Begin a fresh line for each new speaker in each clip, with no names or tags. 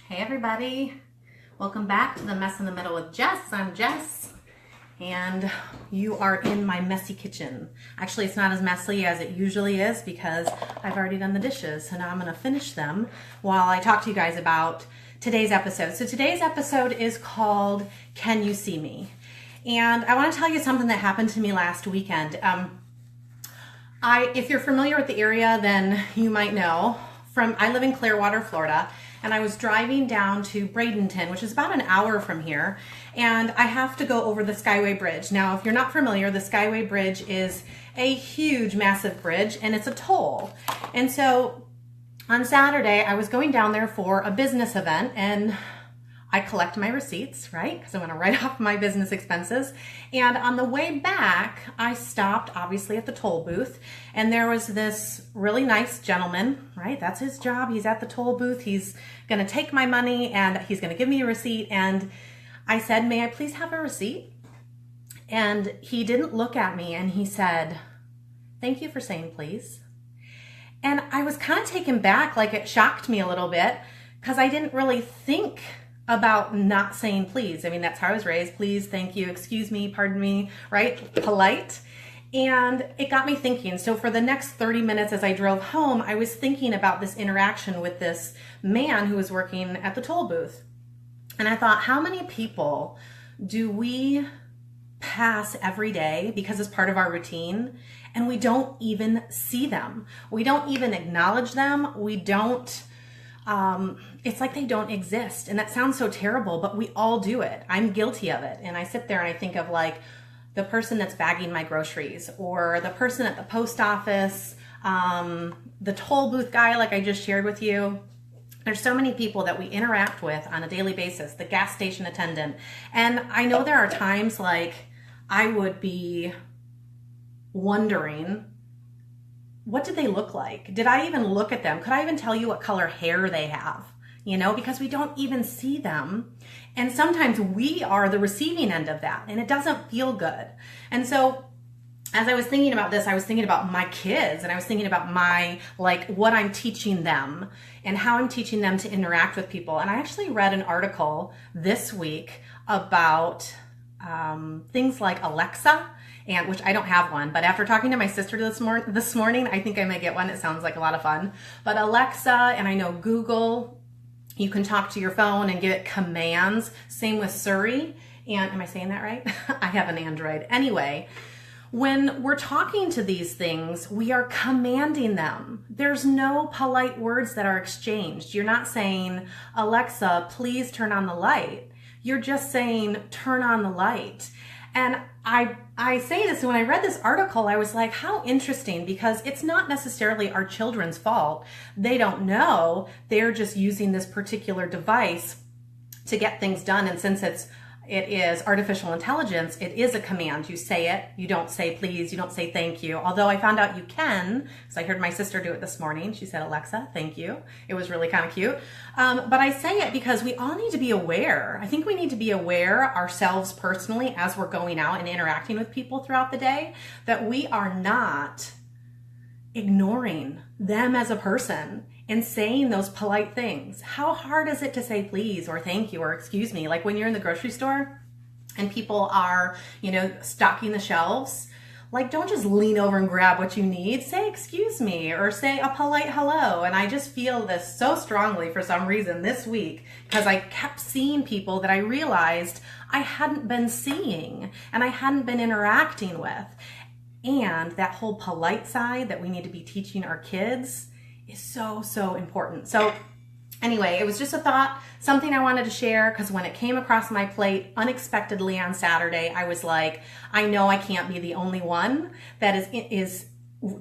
Hey everybody, welcome back to the Mess in the Middle with Jess. I'm Jess and you are in my messy kitchen. Actually, it's not as messy as it usually is because I've already done the dishes, so now I'm going to finish them while I talk to you guys about today's episode. So today's episode is called Can You See Me? And I want to tell you something that happened to me last weekend. If you're familiar with the area, then you might know. I live in Clearwater, Florida, and I was driving down to Bradenton, which is about an hour from here, and I have to go over the Skyway Bridge. Now, if you're not familiar, the Skyway Bridge is a huge, massive bridge, and it's a toll. And so on Saturday, I was going down there for a business event, and I collect my receipts, right? Because I want to write off my business expenses. And on the way back, I stopped obviously at the toll booth, and there was this really nice gentleman, right? That's his job. He's at the toll booth. He's going to take my money and he's going to give me a receipt. And I said, "May I please have a receipt?" And he didn't look at me and he said, "Thank you for saying please." And I was kind of taken back, like it shocked me a little bit because I didn't really think about not saying please. I mean, that's how I was raised. Please, thank you, excuse me, pardon me, right? Polite. And it got me thinking. So for the next 30 minutes as I drove home, I was thinking about this interaction with this man who was working at the toll booth. And I thought, how many people do we pass every day because it's part of our routine and we don't even see them? We don't even acknowledge them. We don't it's like they don't exist. And that sounds so terrible, but we all do it. I'm guilty of it. And I sit there and I think of like the person that's bagging my groceries, or the person at the post office, the toll booth guy, like I just shared with you. There's so many people that we interact with on a daily basis, the gas station attendant. And I know there are times like I would be wondering, what did they look like? Did I even look at them? Could I even tell you what color hair they have? You know, because we don't even see them. And sometimes we are the receiving end of that, and it doesn't feel good. And so as I was thinking about this, I was thinking about my kids, and I was thinking about what I'm teaching them and how I'm teaching them to interact with people. And I actually read an article this week about things like Alexa, and which I don't have one, but after talking to my sister this morning, I think I may get one. It sounds like a lot of fun. But Alexa, and I know Google, you can talk to your phone and give it commands. Same with Siri. And am I saying that right? I have an Android. Anyway, when we're talking to these things, we are commanding them. There's no polite words that are exchanged. You're not saying, "Alexa, please turn on the light." You're just saying, "Turn on the light." And I say this, when I read this article, I was like, how interesting, because it's not necessarily our children's fault. They don't know. They're just using this particular device to get things done. And since it is artificial intelligence, it is a command. You say it, you don't say please, you don't say thank you. Although I found out you can, because I heard my sister do it this morning. She said, "Alexa, thank you." It was really kind of cute. But I say it because we all need to be aware. I think we need to be aware ourselves personally as we're going out and interacting with people throughout the day, that we are not ignoring them as a person and saying those polite things. How hard is it to say please or thank you or excuse me? Like when you're in the grocery store and people are, stocking the shelves, like don't just lean over and grab what you need. Say excuse me or say a polite hello. And I just feel this so strongly for some reason this week because I kept seeing people that I realized I hadn't been seeing and I hadn't been interacting with. And that whole polite side that we need to be teaching our kids is so, so important. So anyway, it was just a thought, something I wanted to share, because when it came across my plate unexpectedly on Saturday, I was like, I know I can't be the only one that is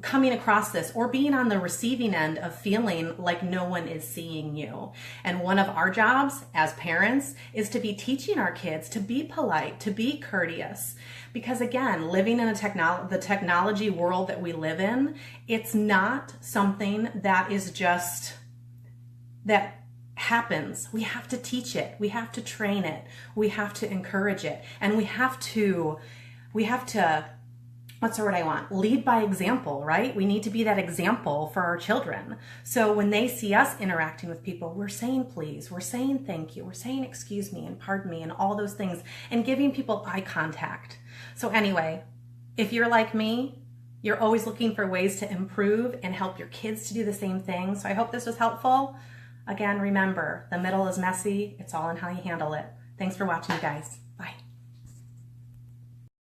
coming across this or being on the receiving end of feeling like no one is seeing you. And one of our jobs as parents is to be teaching our kids to be polite, to be courteous. Because again, living in the technology world that we live in, it's not something that is just, that happens. We have to teach it. We have to train it. We have to encourage it. And we have to what's the word I want? Lead by example, right? We need to be that example for our children. So when they see us interacting with people, we're saying please, we're saying thank you, we're saying excuse me and pardon me and all those things, and giving people eye contact. So anyway, if you're like me, you're always looking for ways to improve and help your kids to do the same thing. So I hope this was helpful. Again, remember, the middle is messy. It's all in how you handle it. Thanks for watching, you guys.